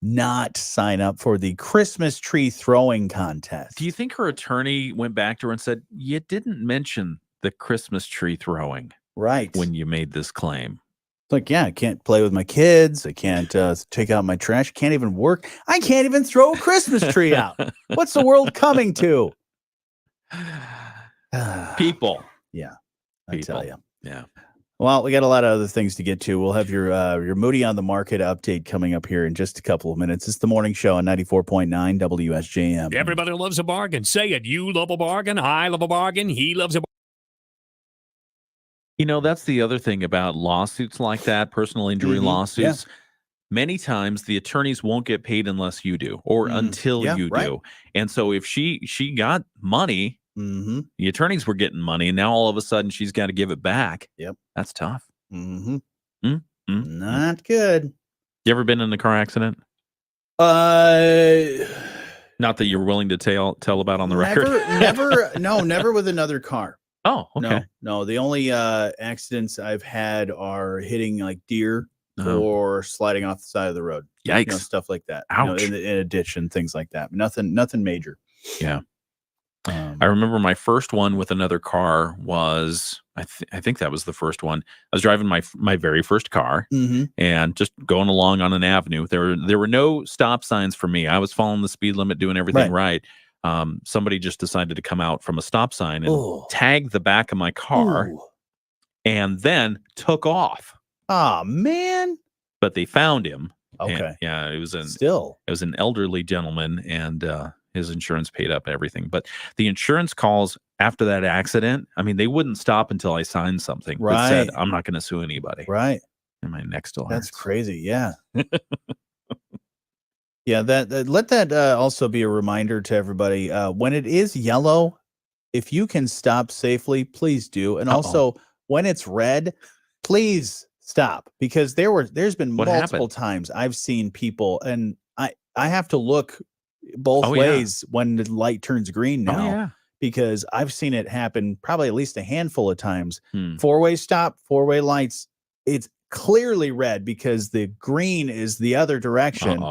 not sign up for the Christmas tree throwing contest. Do you think her attorney went back to her and said, you didn't mention the Christmas tree throwing when you made this claim? It's like, I can't play with my kids. I can't take out my trash. Can't even work. I can't even throw a Christmas tree out. What's the world coming to? People. Yeah, I tell you. Yeah. Well, we got a lot of other things to get to. We'll have your Moody on the Market update coming up here in just a couple of minutes. It's the morning show on 94.9 WSJM. Everybody loves a bargain. Say it. You love a bargain. I love a bargain. He loves a bargain. You know, that's the other thing about lawsuits like that, personal injury lawsuits. Many times the attorneys won't get paid unless you do or until you do. And so if she got money, the attorneys were getting money, and now all of a sudden she's got to give it back. Yep. That's tough. Not good. You ever been in a car accident? Not that you're willing to tell about on the record. Never with another car. Oh, okay. No. The only accidents I've had are hitting like deer or sliding off the side of the road. Yikes. Stuff like that. Ouch. In a ditch and things like that. Nothing major. Yeah. I remember my first one with another car was, I think that was the first one. I was driving my very first car and just going along on an avenue. There were no stop signs for me. I was following the speed limit, doing everything right. Somebody just decided to come out from a stop sign and tag the back of my car and then took off. Oh, man. But they found him. Okay. And, it was an elderly gentleman, and his insurance paid up everything. But the insurance calls after that accident, I mean, they wouldn't stop until I signed something that said, I'm not going to sue anybody. Right. And my neck still That's hurts. crazy. Yeah. Yeah. Let that also be a reminder to everybody. When it is yellow, if you can stop safely, please do. And also when it's red, please stop, because there's been multiple times I've seen people, and I have to look both ways when the light turns green now, because I've seen it happen probably at least a handful of times. Four-way stop, four-way lights. It's clearly red because the green is the other direction.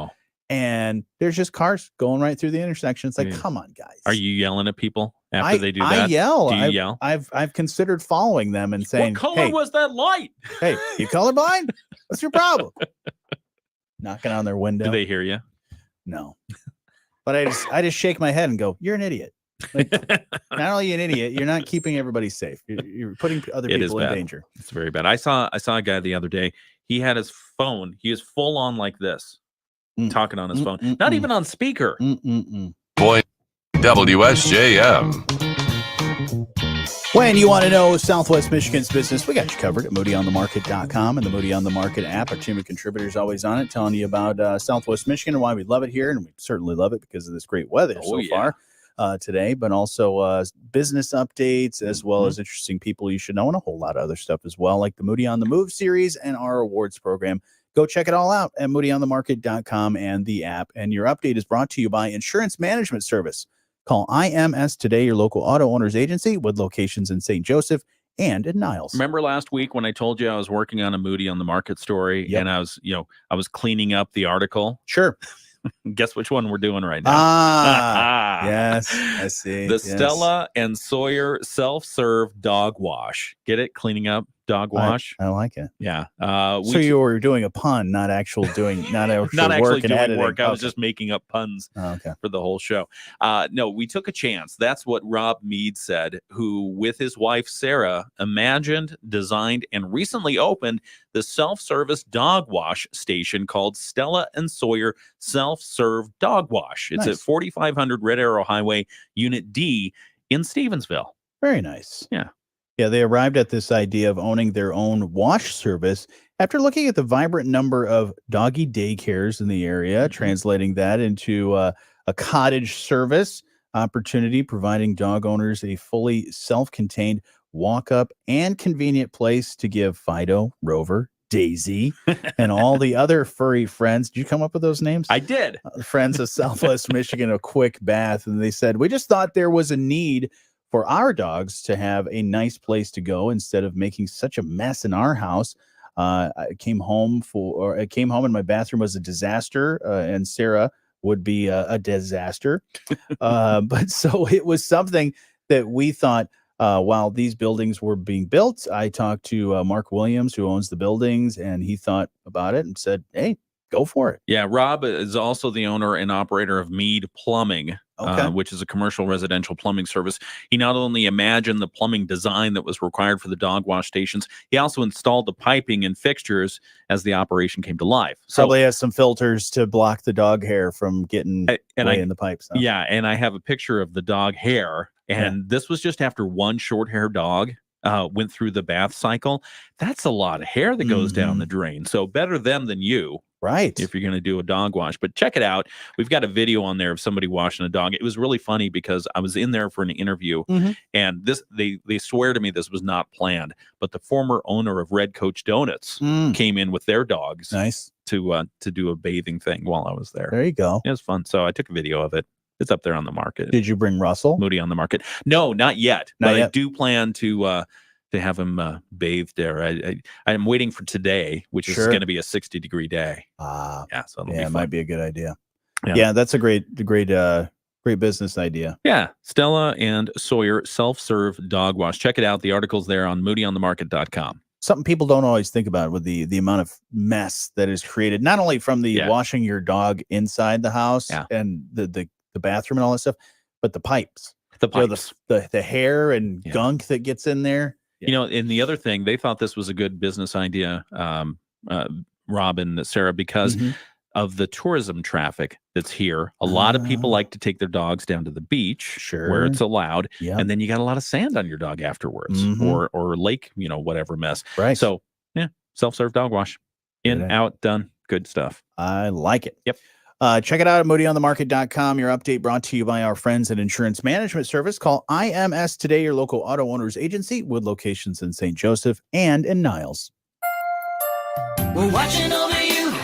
And there's just cars going right through the intersection. It's like, come on, guys. Are you yelling at people after they do that? I yell. Do you yell? I've considered following them and saying, what color was that light? Hey, you colorblind? What's your problem? Knocking on their window. Do they hear you? No. But I just shake my head and go, you're an idiot. Like, not only are you an idiot, you're not keeping everybody safe. You're putting other people in danger. It's very bad. I saw a guy the other day. He had his phone. He is full on like this, talking on his phone. Not even on speaker. Point WSJM. When you want to know Southwest Michigan's business, we got you covered at moodyonthemarket.com and the Moody on the Market app. Our team of contributors always on it, telling you about Southwest Michigan and why we love it here. And we certainly love it because of this great weather far today, but also business updates as well as interesting people you should know and a whole lot of other stuff as well, like the Moody on the Move series and our awards program. Go check it all out at moodyonthemarket.com and the app. And your update is brought to you by Insurance Management Service. Call IMS today, your local auto owner's agency with locations in St. Joseph and in Niles. Remember last week when I told you I was working on a Moody on the Market story and I was cleaning up the article? Sure. Guess which one we're doing right now? Yes, I see. The Stella and Sawyer self-serve dog wash. Get it? Cleaning up dog wash. I like it. Yeah. So you were doing a pun, not actually doing not work and editing. work. I was just making up puns for the whole show. No, we took a chance. That's what Rob Mead said, who with his wife Sarah imagined, designed, and recently opened the self-service dog wash station called Stella and Sawyer Self-Serve Dog Wash. It's at 4500 Red Arrow Highway, Unit D in Stevensville. Very nice. Yeah. Yeah, they arrived at this idea of owning their own wash service after looking at the vibrant number of doggy daycares in the area, translating that into a cottage service opportunity, providing dog owners a fully self-contained walk-up and convenient place to give Fido, Rover, Daisy, and all the other furry friends. Did you come up with those names? I did. Friends of Southwest Michigan, a quick bath. And they said, we just thought there was a need for our dogs to have a nice place to go instead of making such a mess in our house. I came home and my bathroom was a disaster, and Sarah would be a disaster. But so it was something that we thought, while these buildings were being built, I talked to Mark Williams, who owns the buildings, and he thought about it and said, hey, go for it. Yeah, Rob is also the owner and operator of Mead Plumbing, which is a commercial residential plumbing service. He not only imagined the plumbing design that was required for the dog wash stations, he also installed the piping and fixtures as the operation came to life. So, probably has some filters to block the dog hair from getting in the pipes. Huh? Yeah, and I have a picture of the dog hair, and this was just after one short-hair dog went through the bath cycle. That's a lot of hair that goes down the drain. So better them than you. Right. If you're going to do a dog wash. But check it out. We've got a video on there of somebody washing a dog. It was really funny because I was in there for an interview and they swear to me this was not planned, but the former owner of Red Coach Donuts came in with their dogs to do a bathing thing while I was there. There you go. It was fun. So I took a video of it. It's up there on the market. Did you bring Russell? Moody on the Market? No, not yet. Not but yet. I do plan to have him bathed there. I'm waiting for today, which is going to be a 60-degree day. Yeah, so it might be a good idea. Yeah, yeah, that's a great business idea. Yeah, Stella and Sawyer self-serve dog wash. Check it out. The article's there on moodyonthemarket.com. Something people don't always think about with the amount of mess that is created, not only from the washing your dog inside the house and the bathroom and all that stuff, but the pipes. The pipes. You know, the hair and gunk that gets in there. You know, and the other thing, they thought this was a good business idea, Rob and Sarah, because of the tourism traffic that's here. A lot of people like to take their dogs down to the beach where it's allowed. And then you got a lot of sand on your dog afterwards or lake, whatever mess. Right. So, yeah, self-serve dog wash. In, out, done. Good stuff. I like it. Yep. Check it out at moodyonthemarket.com. Your update brought to you by our friends at Insurance Management Service. Call IMS today, your local auto owners agency with locations in St. Joseph and in Niles. We're watching over you.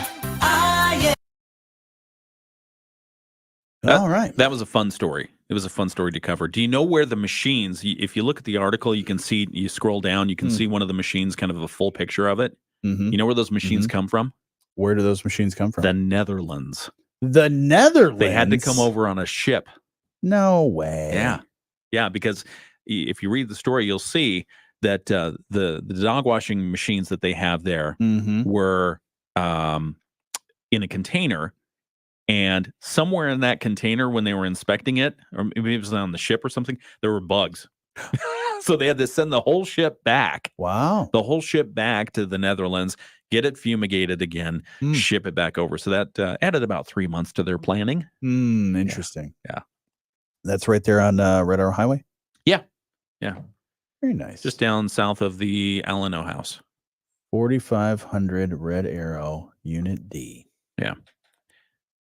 All right. That was a fun story. It was a fun story to cover. Do you know where the machines, if you look at the article, you can see, you scroll down, you can see one of the machines, kind of a full picture of it. You know where those machines come from? Where do those machines come from? The Netherlands. The Netherlands? They had to come over on a ship. No way. Yeah. Yeah, because if you read the story, you'll see that the dog washing machines that they have there were in a container, and somewhere in that container when they were inspecting it, or maybe it was on the ship or something, there were bugs. So they had to send the whole ship back. Wow. The whole ship back to the Netherlands, get it fumigated again, ship it back over. So that added about 3 months to their planning. Interesting. Yeah. That's right there on Red Arrow Highway? Yeah. Yeah. Very nice. Just down south of the Alano House. 4500 Red Arrow, Unit D. Yeah.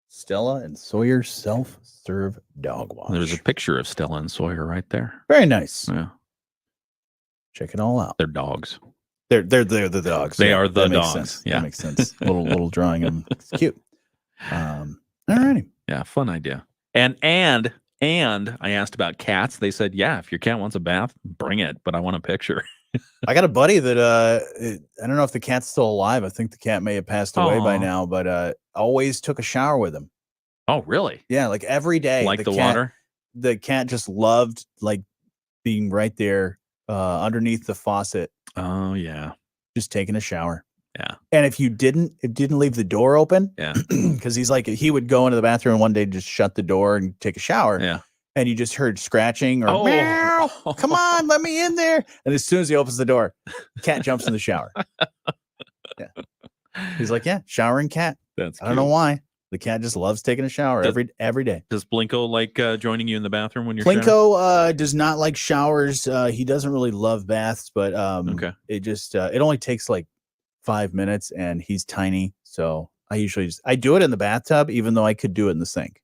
Stella and Sawyer self-serve dog wash. There's a picture of Stella and Sawyer right there. Very nice. Yeah. Check it all out. They're dogs. They're the dogs. They are the that makes dogs. sense. Yeah. That makes sense. little drawing of them. It's cute. All righty. Yeah, fun idea. And I asked about cats. They said, yeah, if your cat wants a bath, bring it, but I want a picture. I got a buddy that I don't know if the cat's still alive. I think the cat may have passed away by Aw. now, but always took a shower with him. Oh, really? Yeah, like every day. Like the cat, water? The cat just loved like being right there underneath the faucet, Oh, yeah. just taking a shower. Yeah. And if it didn't leave the door open, Yeah. because he's like, he would go into the bathroom one day, just shut the door and take a shower. Yeah. And you just heard scratching or Oh. meow, come on, let me in there. And as soon as he opens the door, cat jumps in the shower. Yeah. He's like, yeah, showering cat. That's I don't know why. The cat just loves taking a shower every day. Does Blinko like joining you in the bathroom when you're showering? Blinko does not like showers. He doesn't really love baths, but Okay. it just it only takes like 5 minutes, and he's tiny. So I usually I do it in the bathtub, even though I could do it in the sink.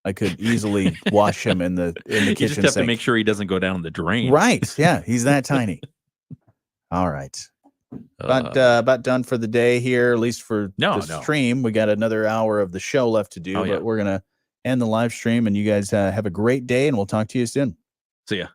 I could easily wash him in the You kitchen just have sink. to make sure he doesn't go down the drain. Right. Yeah, he's that tiny. All right. About done for the day here, at least for No, the no. stream. We got another hour of the show left to do, Oh, yeah. but we're going to end the live stream, and you guys have a great day, and we'll talk to you soon. See ya.